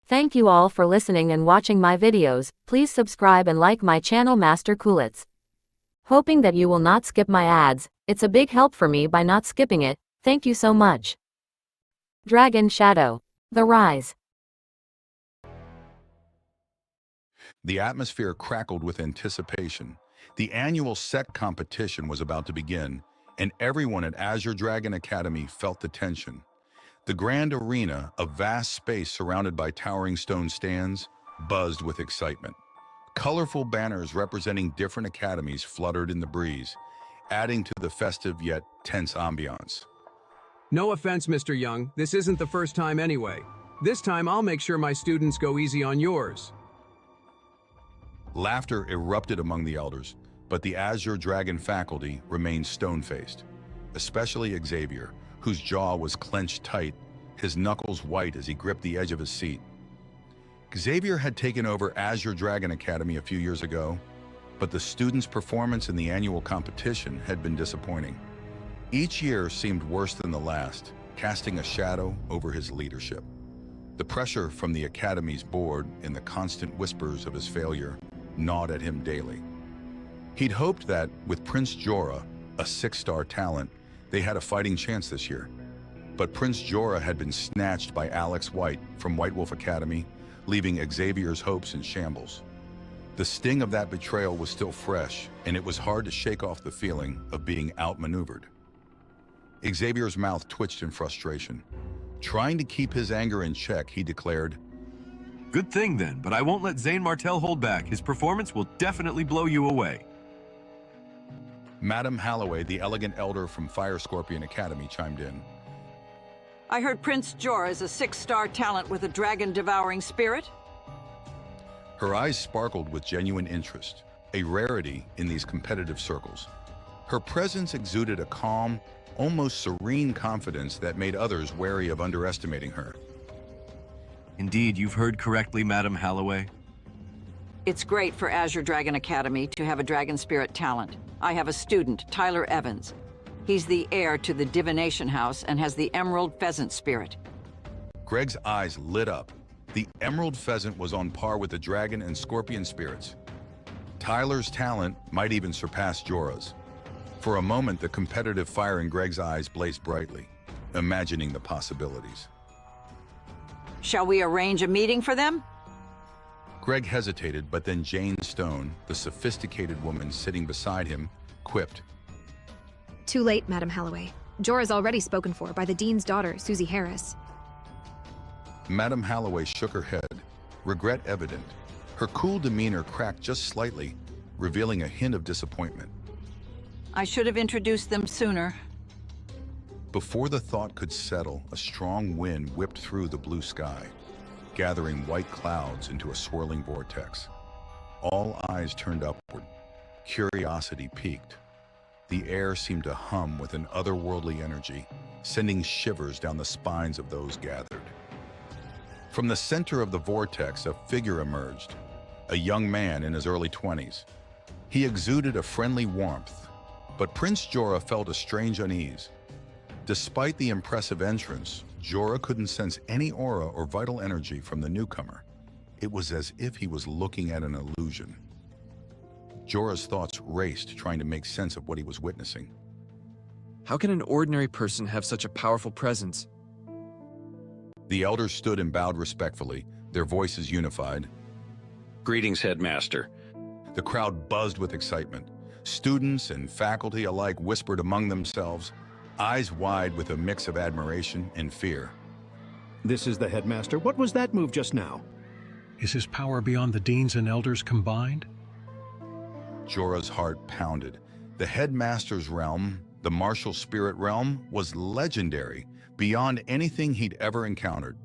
Thank you all for listening and watching my videos. Please subscribe and like my channel Master Coolitz. Hoping that you will not skip my ads. It's a big help for me by not skipping it. Thank you so much. Dragon Shadow. The Rise. The atmosphere crackled with anticipation. The annual sect competition was about to begin, and everyone at Azure Dragon Academy felt the tension. The grand arena, a vast space surrounded by towering stone stands, buzzed with excitement. Colorful banners representing different academies fluttered in the breeze, adding to the festive yet tense ambiance. No offense, Mr. Young, this isn't the first time anyway. This time I'll make sure my students go easy on yours. Laughter erupted among the elders, but the Azure Dragon faculty remained stone-faced, especially Xavier, whose jaw was clenched tight, his knuckles white as he gripped the edge of his seat. Xavier had taken over Azure Dragon Academy a few years ago, but the students' performance in the annual competition had been disappointing. Each year seemed worse than the last, casting a shadow over his leadership. The pressure from the Academy's board and the constant whispers of his failure gnawed at him daily. He'd hoped that, with Prince Jorah, a 6-star talent, they had a fighting chance this year. But Prince Jorah had been snatched by Alex White from White Wolf Academy, leaving Xavier's hopes in shambles. The sting of that betrayal was still fresh, and it was hard to shake off the feeling of being outmaneuvered. Xavier's mouth twitched in frustration. Trying to keep his anger in check, he declared, "Good thing then, but I won't let Zane Martell hold back. His performance will definitely blow you away." Madame Halloway, the elegant elder from Fire Scorpion Academy, chimed in. I heard Prince Jorah is a 6-star talent with a dragon-devouring spirit. Her eyes sparkled with genuine interest, a rarity in these competitive circles. Her presence exuded a calm, almost serene confidence that made others wary of underestimating her. Indeed, you've heard correctly, Madame Halloway. It's great for Azure Dragon Academy to have a dragon spirit talent. I have a student, Tyler Evans. He's the heir to the Divination House and has the Emerald Pheasant spirit. Greg's eyes lit up. The Emerald Pheasant was on par with the Dragon and Scorpion spirits. Tyler's talent might even surpass Jorah's. For a moment, the competitive fire in Greg's eyes blazed brightly, imagining the possibilities. Shall we arrange a meeting for them? Greg hesitated, but then Jane Stone, the sophisticated woman sitting beside him, quipped. Too late, Madame Halloway. Jorah's already spoken for by the Dean's daughter, Susie Harris. Madame Halloway shook her head, regret evident. Her cool demeanor cracked just slightly, revealing a hint of disappointment. I should have introduced them sooner. Before the thought could settle, a strong wind whipped through the blue sky, gathering white clouds into a swirling vortex. All eyes turned upward. Curiosity piqued. The air seemed to hum with an otherworldly energy, sending shivers down the spines of those gathered. From the center of the vortex, a figure emerged, a young man in his early 20s. He exuded a friendly warmth, but Prince Jorah felt a strange unease. Despite the impressive entrance, Jorah couldn't sense any aura or vital energy from the newcomer. It was as if he was looking at an illusion. Jorah's thoughts raced, trying to make sense of what he was witnessing. How can an ordinary person have such a powerful presence? The elders stood and bowed respectfully, their voices unified. Greetings, Headmaster. The crowd buzzed with excitement. Students and faculty alike whispered among themselves, eyes wide with a mix of admiration and fear. This is the Headmaster. What was that move just now? Is his power beyond the deans and elders combined? Jorah's heart pounded. The Headmaster's realm, the martial spirit realm, was legendary, beyond anything he'd ever encountered.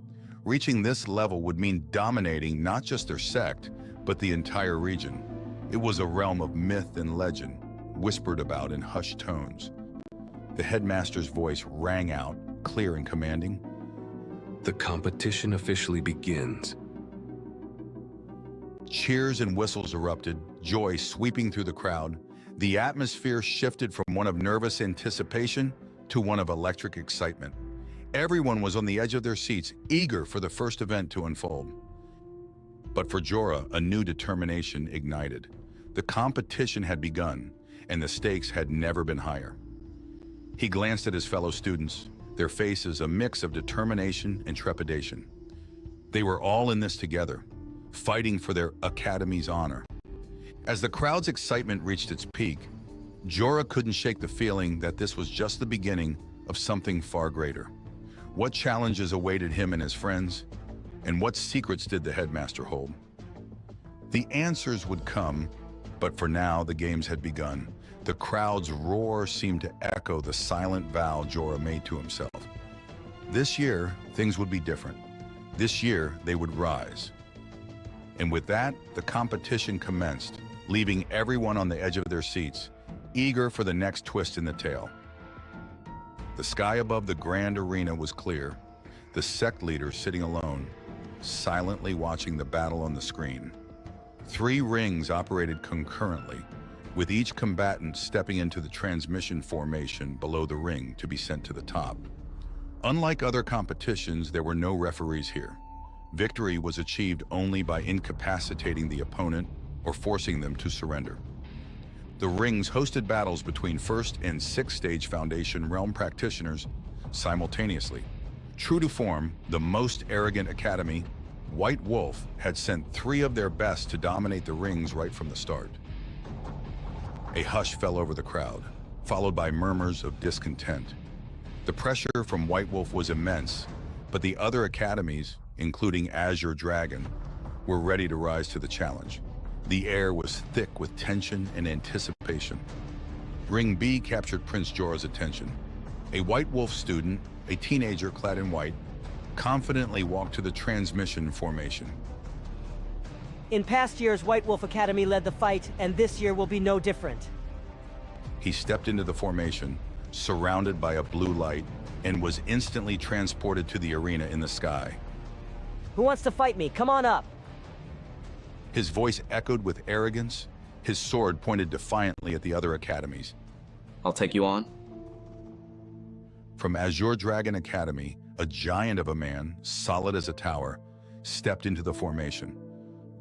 Reaching this level would mean dominating not just their sect, but the entire region. It was a realm of myth and legend, whispered about in hushed tones. The Headmaster's voice rang out, clear and commanding. The competition officially begins. Cheers and whistles erupted, joy sweeping through the crowd. The atmosphere shifted from one of nervous anticipation to one of electric excitement. Everyone was on the edge of their seats, eager for the first event to unfold. But for Jorah, a new determination ignited. The competition had begun, and the stakes had never been higher. He glanced at his fellow students, their faces a mix of determination and trepidation. They were all in this together, fighting for their academy's honor. As the crowd's excitement reached its peak, Jorah couldn't shake the feeling that this was just the beginning of something far greater. What challenges awaited him and his friends, and what secrets did the Headmaster hold? The answers would come, but for now the games had begun. The crowd's roar seemed to echo the silent vow Jorah made to himself. This year, things would be different. This year, they would rise. And with that, the competition commenced, leaving everyone on the edge of their seats, eager for the next twist in the tale. The sky above the grand arena was clear, the sect leader sitting alone, silently watching the battle on the screen. 3 rings operated concurrently, with each combatant stepping into the transmission formation below the ring to be sent to the top. Unlike other competitions, there were no referees here. Victory was achieved only by incapacitating the opponent or forcing them to surrender. The rings hosted battles between 1st and 6th stage Foundation realm practitioners simultaneously. True to form, the most arrogant academy, White Wolf, had sent 3 of their best to dominate the rings right from the start. A hush fell over the crowd, followed by murmurs of discontent. The pressure from White Wolf was immense, but the other academies, including Azure Dragon, were ready to rise to the challenge. The air was thick with tension and anticipation. Ring B captured Prince Jorah's attention. A White Wolf student, a teenager clad in white, confidently walked to the transmission formation. In past years, White Wolf Academy led the fight, and this year will be no different. He stepped into the formation, surrounded by a blue light, and was instantly transported to the arena in the sky. Who wants to fight me? Come on up. His voice echoed with arrogance, his sword pointed defiantly at the other academies. I'll take you on. From Azure Dragon Academy, a giant of a man, solid as a tower, stepped into the formation.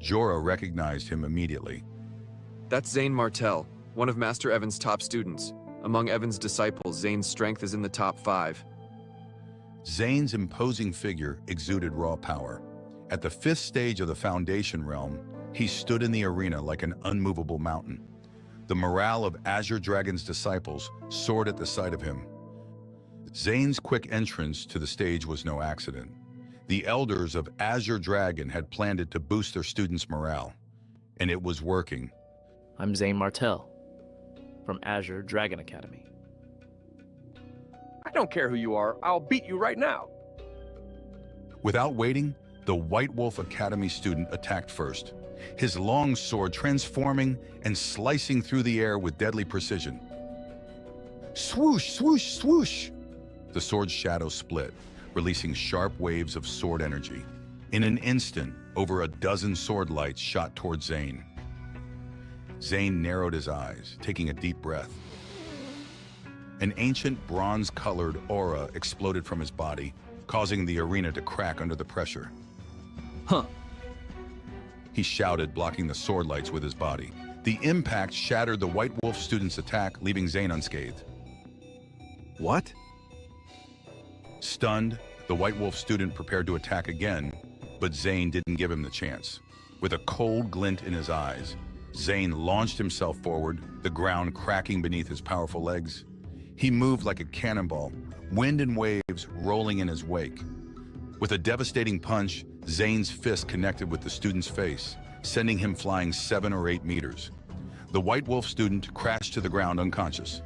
Jorah recognized him immediately. That's Zane Martell, one of Master Evan's top students. Among Evan's disciples, Zane's strength is in the top 5. Zane's imposing figure exuded raw power. At the 5th stage of the Foundation realm, he stood in the arena like an unmovable mountain. The morale of Azure Dragon's disciples soared at the sight of him. Zane's quick entrance to the stage was no accident. The elders of Azure Dragon had planned it to boost their students' morale, and it was working. I'm Zane Martell, from Azure Dragon Academy. I don't care who you are, I'll beat you right now. Without waiting, the White Wolf Academy student attacked first, his long sword transforming and slicing through the air with deadly precision. Swoosh, swoosh, swoosh! The sword's shadow split, releasing sharp waves of sword energy. In an instant, over a dozen sword lights shot toward Zane. Zane narrowed his eyes, taking a deep breath. An ancient bronze-colored aura exploded from his body, causing the arena to crack under the pressure. Huh. He shouted, blocking the sword lights with his body. The impact shattered the White Wolf student's attack, leaving Zane unscathed. What? Stunned, the White Wolf student prepared to attack again, but Zane didn't give him the chance. With a cold glint in his eyes, Zane launched himself forward, the ground cracking beneath his powerful legs. He moved like a cannonball, wind and waves rolling in his wake. With a devastating punch, Zane's fist connected with the student's face, sending him flying 7 or 8 meters. The White Wolf student crashed to the ground unconscious.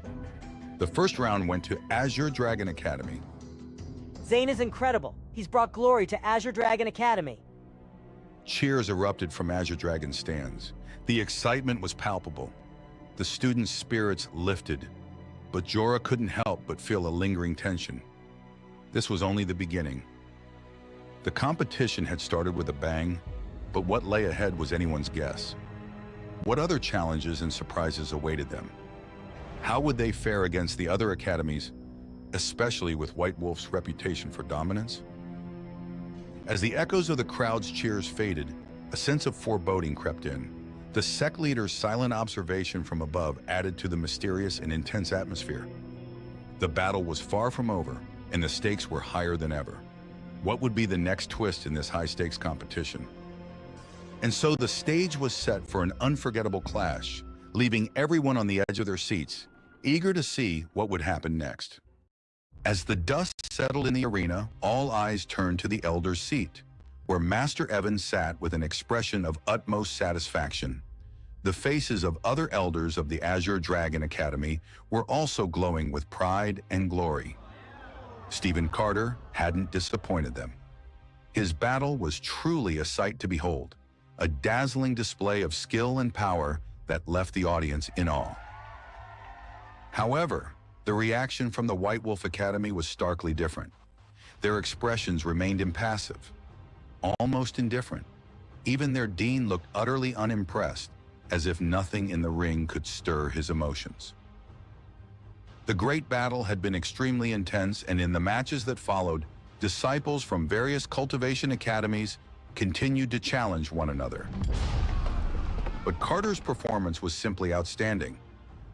The first round went to Azure Dragon Academy. Zane is incredible. He's brought glory to Azure Dragon Academy. Cheers erupted from Azure Dragon stands. The excitement was palpable. The students' spirits lifted, but Jorah couldn't help but feel a lingering tension. This was only the beginning. The competition had started with a bang, but what lay ahead was anyone's guess. What other challenges and surprises awaited them? How would they fare against the other academies, especially with White Wolf's reputation for dominance? As the echoes of the crowd's cheers faded, A sense of foreboding crept in. The sect leader's silent observation from above added to the mysterious and intense atmosphere. The battle was far from over, and the stakes were higher than ever. What would be the next twist in this high-stakes competition? And so the stage was set for an unforgettable clash, leaving everyone on the edge of their seats, eager to see what would happen next. As the dust settled in the arena, all eyes turned to the Elder's seat, where Master Evans sat with an expression of utmost satisfaction. The faces of other elders of the Azure Dragon Academy were also glowing with pride and glory. Stephen Carter hadn't disappointed them. His battle was truly a sight to behold, a dazzling display of skill and power that left the audience in awe. However, the reaction from the White Wolf Academy was starkly different. Their expressions remained impassive, almost indifferent. Even their dean looked utterly unimpressed, as if nothing in the ring could stir his emotions. The great battle had been extremely intense, and in the matches that followed, disciples from various cultivation academies continued to challenge one another. But Carter's performance was simply outstanding.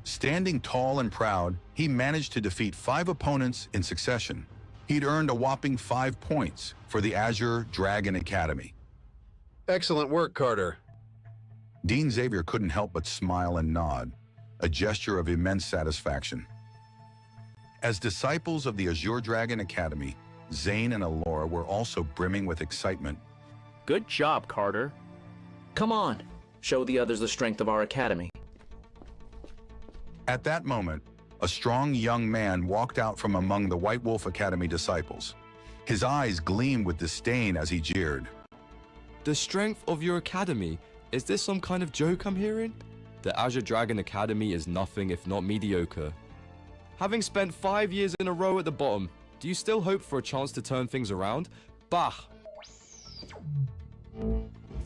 Standing tall and proud, he managed to defeat 5 opponents in succession. He'd earned a whopping 5 points for the Azure Dragon Academy. Excellent work, Carter. Dean Xavier couldn't help but smile and nod, a gesture of immense satisfaction. As disciples of the Azure Dragon Academy, Zane and Alora were also brimming with excitement. Good job, Carter. Come on, show the others the strength of our academy. At that moment, a strong young man walked out from among the White Wolf Academy disciples. His eyes gleamed with disdain as he jeered. The strength of your academy? Is this some kind of joke I'm hearing? The Azure Dragon Academy is nothing if not mediocre. Having spent 5 years in a row at the bottom, do you still hope for a chance to turn things around? Bah!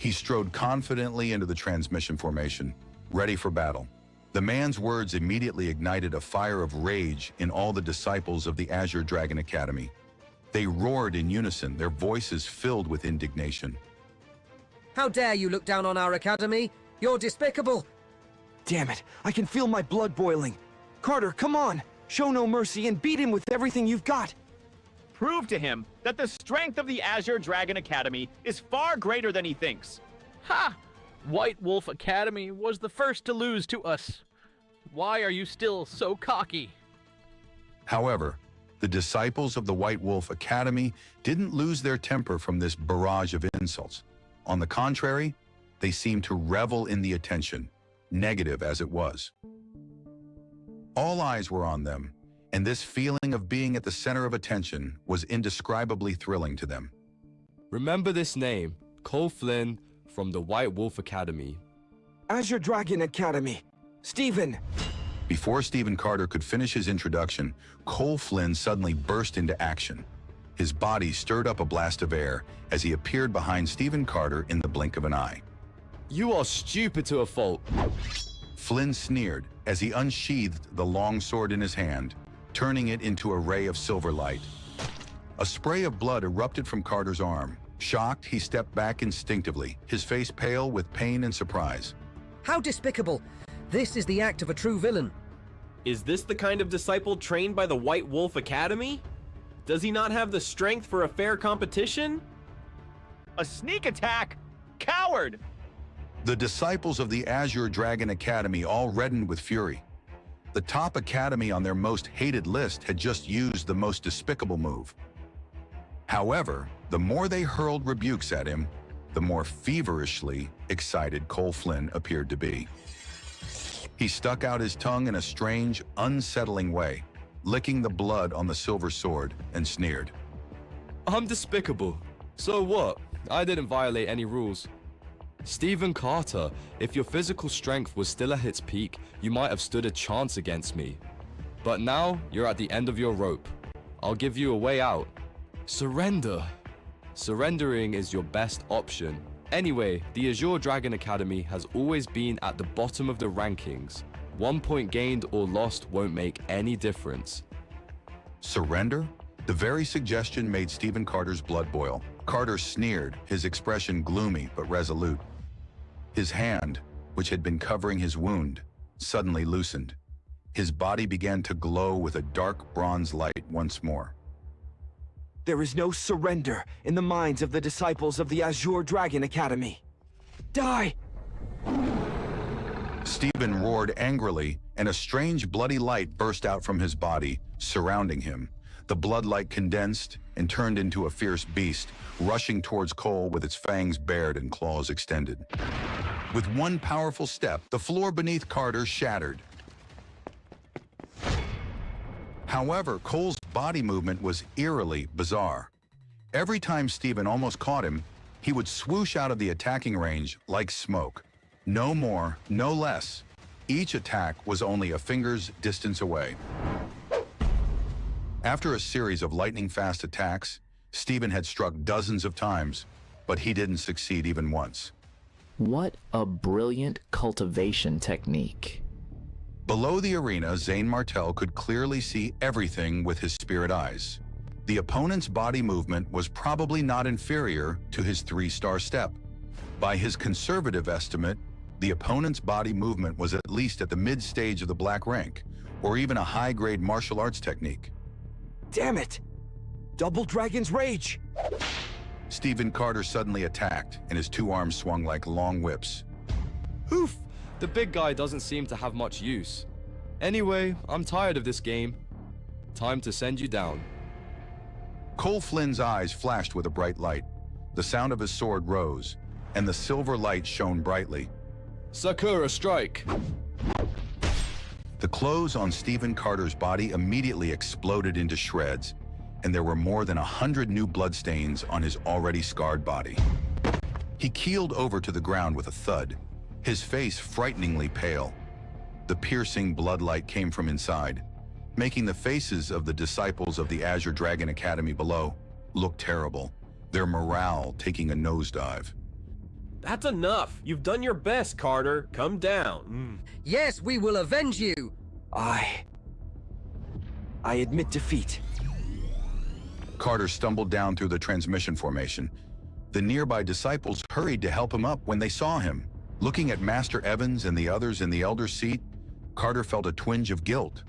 He strode confidently into the transmission formation, ready for battle. The man's words immediately ignited a fire of rage in all the disciples of the Azure Dragon Academy. They roared in unison, their voices filled with indignation. How dare you look down on our academy? You're despicable! Damn it, I can feel my blood boiling. Carter, come on! Show no mercy and beat him with everything you've got! Prove to him that the strength of the Azure Dragon Academy is far greater than he thinks. Ha! White Wolf Academy was the first to lose to us. Why are you still so cocky? However, the disciples of the White Wolf Academy didn't lose their temper from this barrage of insults. On the contrary, they seemed to revel in the attention, negative as it was. All eyes were on them, and this feeling of being at the center of attention was indescribably thrilling to them. Remember this name, Cole Flynn from the White Wolf Academy. Azure Dragon Academy. Stephen! Before Stephen Carter could finish his introduction, Cole Flynn suddenly burst into action. His body stirred up a blast of air as he appeared behind Stephen Carter in the blink of an eye. You are stupid to a fault. Flynn sneered as he unsheathed the long sword in his hand, turning it into a ray of silver light. A spray of blood erupted from Carter's arm. Shocked, he stepped back instinctively, his face pale with pain and surprise. How despicable! This is the act of a true villain. Is this the kind of disciple trained by the White Wolf Academy? Does he not have the strength for a fair competition? A sneak attack? Coward! The disciples of the Azure Dragon Academy all reddened with fury. The top academy on their most hated list had just used the most despicable move. However, the more they hurled rebukes at him, the more feverishly excited Cole Flynn appeared to be. He stuck out his tongue in a strange, unsettling way, licking the blood on the silver sword, and sneered. I'm despicable. So what? I didn't violate any rules. Stephen Carter, if your physical strength was still at its peak, you might have stood a chance against me. But now, you're at the end of your rope. I'll give you a way out. Surrender. Surrendering is your best option. Anyway, the Azure Dragon Academy has always been at the bottom of the rankings. 1 point gained or lost won't make any difference. Surrender? The very suggestion made Stephen Carter's blood boil. Carter sneered, his expression gloomy but resolute. His hand, which had been covering his wound, suddenly loosened. His body began to glow with a dark bronze light once more. There is no surrender in the minds of the disciples of the Azure Dragon Academy. Die! Stephen roared angrily, and a strange bloody light burst out from his body, surrounding him. The bloodlight condensed and turned into a fierce beast, rushing towards Cole with its fangs bared and claws extended. With one powerful step, the floor beneath Carter shattered. However, Cole's body movement was eerily bizarre. Every time Stephen almost caught him, he would swoosh out of the attacking range like smoke. No more, no less. Each attack was only a finger's distance away. After a series of lightning-fast attacks, Stephen had struck dozens of times, but he didn't succeed even once. What a brilliant cultivation technique. Below the arena, Zane Martell could clearly see everything with his spirit eyes. The opponent's body movement was probably not inferior to his 3-star step. By his conservative estimate, the opponent's body movement was at least at the mid-stage of the black rank, or even a high-grade martial arts technique. Damn it! Double Dragon's Rage! Stephen Carter suddenly attacked, and his 2 arms swung like long whips. Oof! The big guy doesn't seem to have much use. Anyway, I'm tired of this game. Time to send you down. Cole Flynn's eyes flashed with a bright light. The sound of his sword rose, and the silver light shone brightly. Sakura strike! The clothes on Stephen Carter's body immediately exploded into shreds, and there were more than 100 new bloodstains on his already scarred body. He keeled over to the ground with a thud, his face frighteningly pale. The piercing bloodlight came from inside, making the faces of the disciples of the Azure Dragon Academy below look terrible, their morale taking a nosedive. That's enough. You've done your best, Carter. Come down. Yes, we will avenge you. I admit defeat. Carter stumbled down through the transmission formation. The nearby disciples hurried to help him up when they saw him. Looking at Master Evans and the others in the elder's seat, Carter felt a twinge of guilt.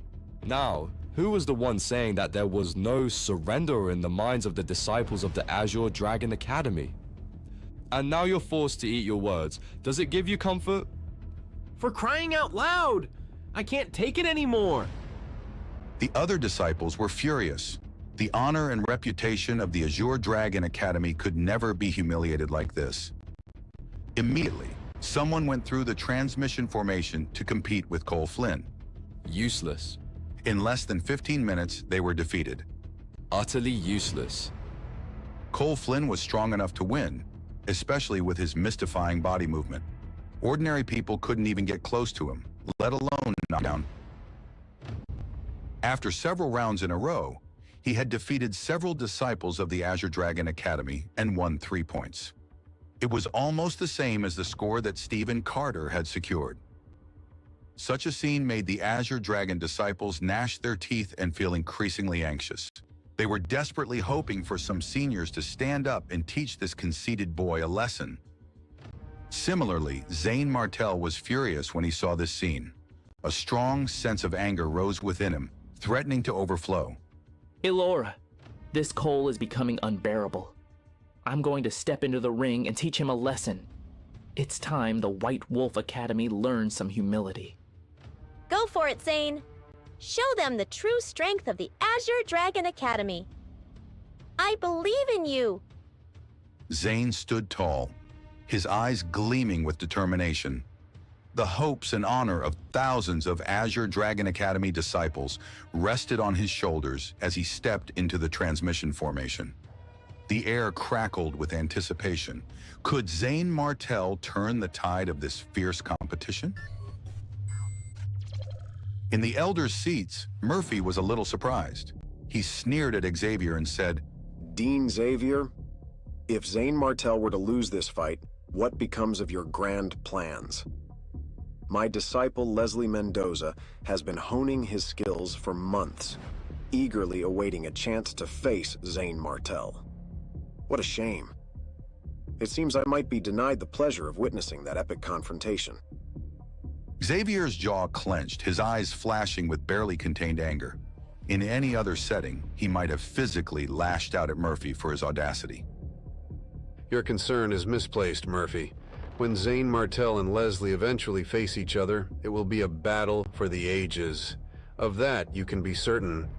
Now, who was the one saying that there was no surrender in the minds of the disciples of the Azure Dragon Academy? And now you're forced to eat your words. Does it give you comfort? For crying out loud! I can't take it anymore. The other disciples were furious. The honor and reputation of the Azure Dragon Academy could never be humiliated like this. Immediately, someone went through the transmission formation to compete with Cole Flynn. Useless. In less than 15 minutes, they were defeated. Utterly useless. Cole Flynn was strong enough to win, especially with his mystifying body movement. Ordinary people couldn't even get close to him, let alone knock down. After several rounds in a row, he had defeated several disciples of the Azure Dragon Academy and won 3 points. It was almost the same as the score that Stephen Carter had secured. Such a scene made the Azure Dragon disciples gnash their teeth and feel increasingly anxious. They were desperately hoping for some seniors to stand up and teach this conceited boy a lesson. Similarly, Zane Martell was furious when he saw this scene. A strong sense of anger rose within him, threatening to overflow. Elora, this Cole is becoming unbearable. I'm going to step into the ring and teach him a lesson. It's time the White Wolf Academy learned some humility. Go for it, Zane. Show them the true strength of the Azure Dragon Academy. I believe in you. Zane stood tall, his eyes gleaming with determination. The hopes and honor of thousands of Azure Dragon Academy disciples rested on his shoulders as he stepped into the transmission formation. The air crackled with anticipation. Could Zane Martell turn the tide of this fierce competition? In the elders' seats, Murphy was a little surprised. He sneered at Xavier and said, Dean Xavier, if Zane Martell were to lose this fight, what becomes of your grand plans? My disciple Leslie Mendoza has been honing his skills for months, eagerly awaiting a chance to face Zane Martell. What a shame. It seems I might be denied the pleasure of witnessing that epic confrontation. Xavier's jaw clenched, his eyes flashing with barely contained anger. In any other setting, he might have physically lashed out at Murphy for his audacity. Your concern is misplaced, Murphy. When Zane Martell and Leslie eventually face each other, it will be a battle for the ages. Of that, you can be certain.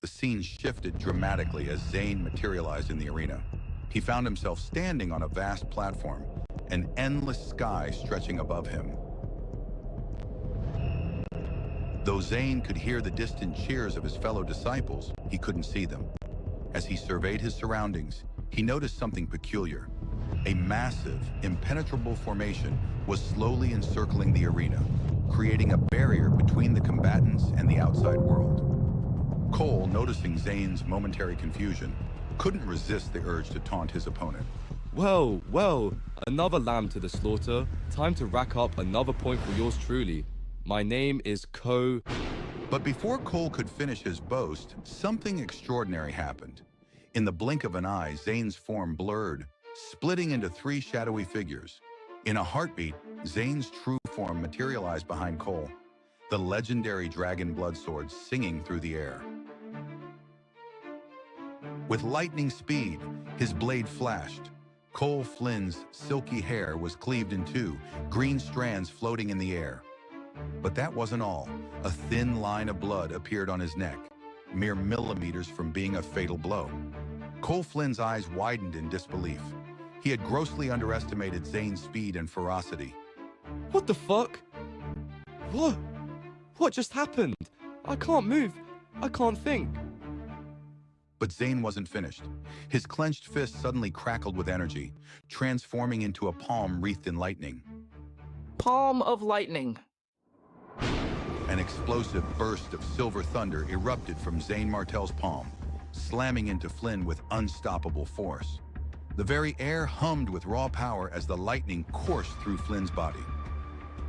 The scene shifted dramatically as Zane materialized in the arena. He found himself standing on a vast platform, an endless sky stretching above him. Though Zane could hear the distant cheers of his fellow disciples, he couldn't see them. As he surveyed his surroundings, he noticed something peculiar. A massive, impenetrable formation was slowly encircling the arena, creating a barrier between the combatants and the outside world. Cole, noticing Zane's momentary confusion, couldn't resist the urge to taunt his opponent. Well, another lamb to the slaughter. Time to rack up another point for yours truly. My name is But before Cole could finish his boast, something extraordinary happened. In the blink of an eye, Zane's form blurred, splitting into three shadowy figures. In a heartbeat, Zane's true form materialized behind Cole, the legendary dragon blood sword singing through the air. With lightning speed, his blade flashed. Cole Flynn's silky hair was cleaved in two, green strands floating in the air. But that wasn't all. A thin line of blood appeared on his neck, mere millimeters from being a fatal blow. Cole Flynn's eyes widened in disbelief. He had grossly underestimated Zane's speed and ferocity. What the fuck? What just happened? I can't move. I can't think. But Zane wasn't finished. His clenched fist suddenly crackled with energy, transforming into a palm wreathed in lightning. Palm of lightning. An explosive burst of silver thunder erupted from Zane Martell's palm, slamming into Flynn with unstoppable force. The very air hummed with raw power as the lightning coursed through Flynn's body.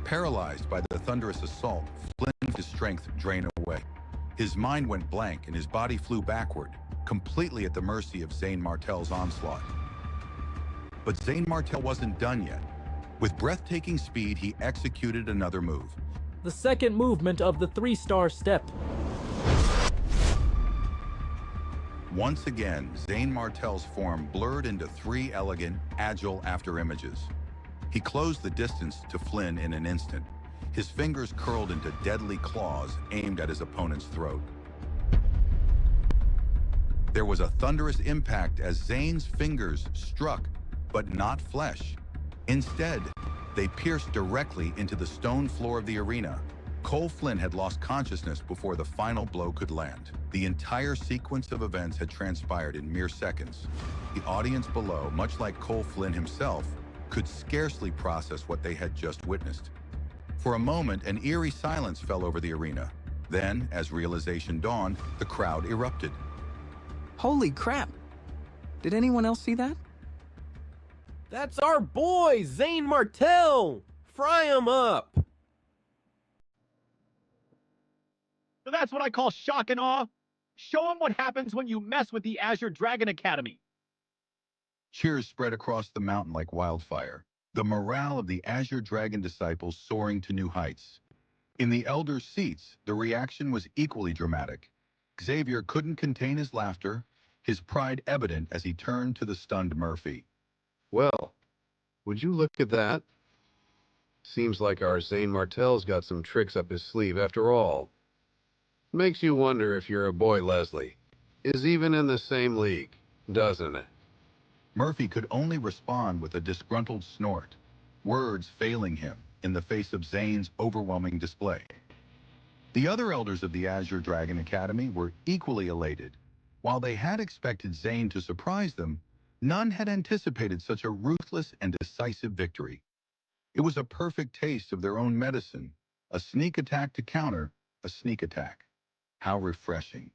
Paralyzed by the thunderous assault, Flynn felt his strength drain away. His mind went blank and his body flew backward, completely at the mercy of Zane Martell's onslaught. But Zane Martell wasn't done yet. With breathtaking speed, he executed another move. The second movement of the 3-star step. Once again, Zane Martell's form blurred into three elegant, agile afterimages. He closed the distance to Flynn in an instant. His fingers curled into deadly claws aimed at his opponent's throat. There was a thunderous impact as Zane's fingers struck, but not flesh. Instead, they pierced directly into the stone floor of the arena. Cole Flynn had lost consciousness before the final blow could land. The entire sequence of events had transpired in mere seconds. The audience below, much like Cole Flynn himself, could scarcely process what they had just witnessed. For a moment, an eerie silence fell over the arena. Then, as realization dawned, the crowd erupted. Holy crap! Did anyone else see that? That's our boy, Zane Martell! Fry him up! So that's what I call shock and awe. Show them what happens when you mess with the Azure Dragon Academy. Cheers spread across the mountain like wildfire, the morale of the Azure Dragon disciples soaring to new heights. In the elders' seats, the reaction was equally dramatic. Xavier couldn't contain his laughter, his pride evident as he turned to the stunned Murphy. Well, would you look at that? Seems like our Zane Martell's got some tricks up his sleeve after all. Makes you wonder if your boy Leslie is even in the same league, doesn't it? Murphy could only respond with a disgruntled snort, words failing him in the face of Zane's overwhelming display. The other elders of the Azure Dragon Academy were equally elated. While they had expected Zane to surprise them, none had anticipated such a ruthless and decisive victory. It was a perfect taste of their own medicine, a sneak attack to counter a sneak attack. How refreshing.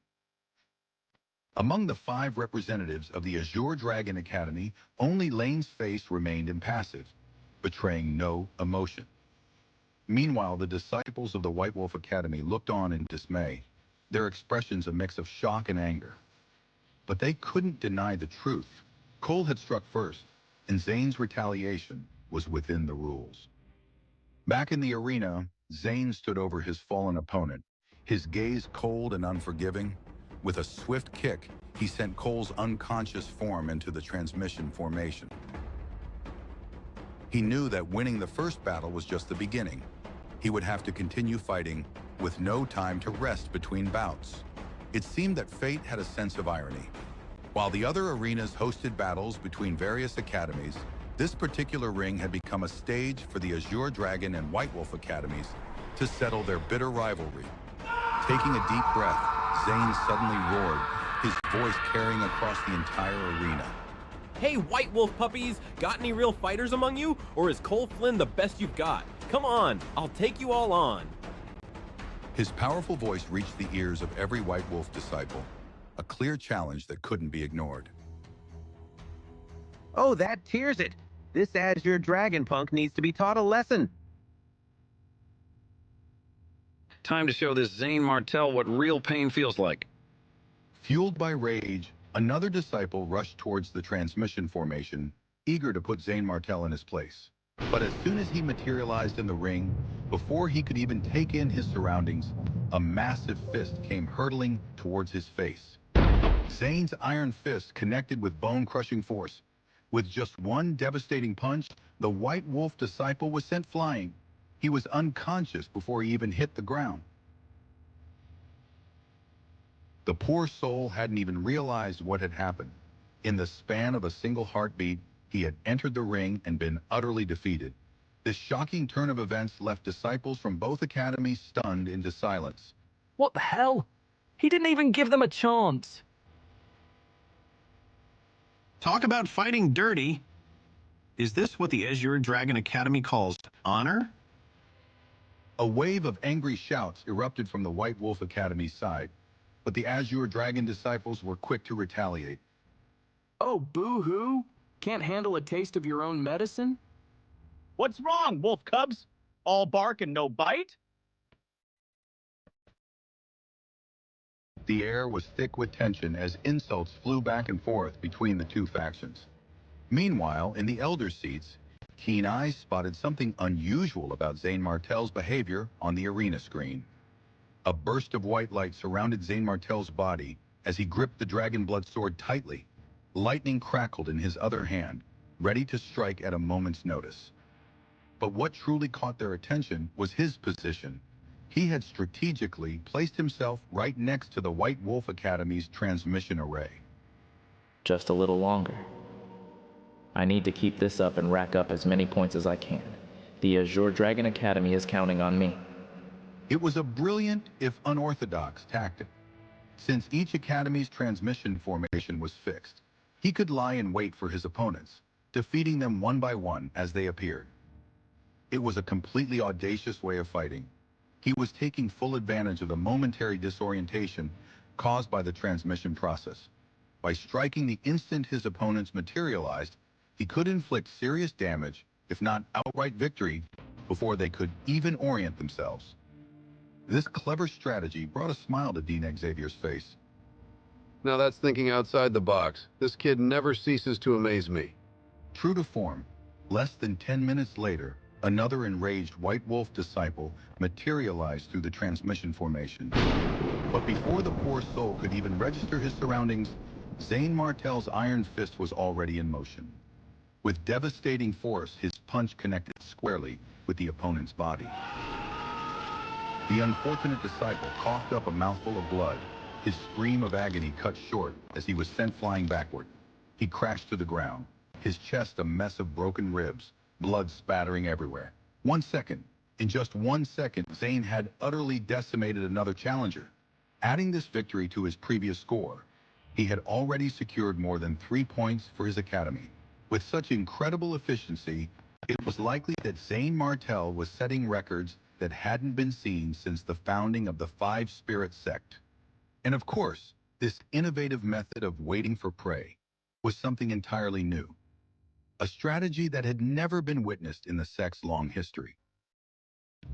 Among the 5 representatives of the Azure Dragon Academy, only Lane's face remained impassive, betraying no emotion. Meanwhile, the disciples of the White Wolf Academy looked on in dismay, their expressions a mix of shock and anger. But they couldn't deny the truth. Cole had struck first, and Zane's retaliation was within the rules. Back in the arena, Zane stood over his fallen opponent, his gaze cold and unforgiving. With a swift kick, he sent Cole's unconscious form into the transmission formation. He knew that winning the first battle was just the beginning. He would have to continue fighting, with no time to rest between bouts. It seemed that fate had a sense of irony. While the other arenas hosted battles between various academies, this particular ring had become a stage for the Azure Dragon and White Wolf academies to settle their bitter rivalry. Taking a deep breath, Zane suddenly roared, his voice carrying across the entire arena. Hey, White Wolf puppies! Got any real fighters among you? Or is Cole Flynn the best you've got? Come on, I'll take you all on. His powerful voice reached the ears of every White Wolf disciple, a clear challenge that couldn't be ignored. Oh, that tears it. This Azure Dragon punk needs to be taught a lesson. Time to show this Zane Martell what real pain feels like. Fueled by rage, another disciple rushed towards the transmission formation, eager to put Zane Martell in his place. But as soon as he materialized in the ring, before he could even take in his surroundings, a massive fist came hurtling towards his face. Zane's iron fist connected with bone-crushing force. With just one devastating punch, the White Wolf disciple was sent flying. He was unconscious before he even hit the ground. The poor soul hadn't even realized what had happened. In the span of a single heartbeat, he had entered the ring and been utterly defeated. This shocking turn of events left disciples from both academies stunned into silence. What the hell? He didn't even give them a chance. Talk about fighting dirty. Is this what the Azure Dragon Academy calls honor? A wave of angry shouts erupted from the White Wolf Academy's side, but the Azure Dragon disciples were quick to retaliate. Oh, boo-hoo! Can't handle a taste of your own medicine? What's wrong, wolf cubs? All bark and no bite? The air was thick with tension as insults flew back and forth between the two factions. Meanwhile, in the elder seats, keen eyes spotted something unusual about Zane Martell's behavior on the arena screen. A burst of white light surrounded Zane Martell's body as he gripped the dragon blood sword tightly. Lightning crackled in his other hand, ready to strike at a moment's notice. But what truly caught their attention was his position. He had strategically placed himself right next to the White Wolf Academy's transmission array. Just a little longer. I need to keep this up and rack up as many points as I can. The Azure Dragon Academy is counting on me. It was a brilliant, if unorthodox, tactic. Since each academy's transmission formation was fixed, he could lie in wait for his opponents, defeating them one by one as they appeared. It was a completely audacious way of fighting. He was taking full advantage of the momentary disorientation caused by the transmission process. By striking the instant his opponents materialized, he could inflict serious damage, if not outright victory, before they could even orient themselves. This clever strategy brought a smile to Dean Xavier's face. Now that's thinking outside the box. This kid never ceases to amaze me. True to form, less than 10 minutes later, another enraged White Wolf disciple materialized through the transmission formation. But before the poor soul could even register his surroundings, Zane Martell's iron fist was already in motion. With devastating force, his punch connected squarely with the opponent's body. The unfortunate disciple coughed up a mouthful of blood, his scream of agony cut short as he was sent flying backward. He crashed to the ground, his chest a mess of broken ribs, blood spattering everywhere. 1 second. In just 1 second, Zane had utterly decimated another challenger. Adding this victory to his previous score, he had already secured more than 3 points for his academy. With such incredible efficiency, it was likely that Zane Martell was setting records that hadn't been seen since the founding of the Five Spirit sect. And of course, this innovative method of waiting for prey was something entirely new. A strategy that had never been witnessed in the sect's long history.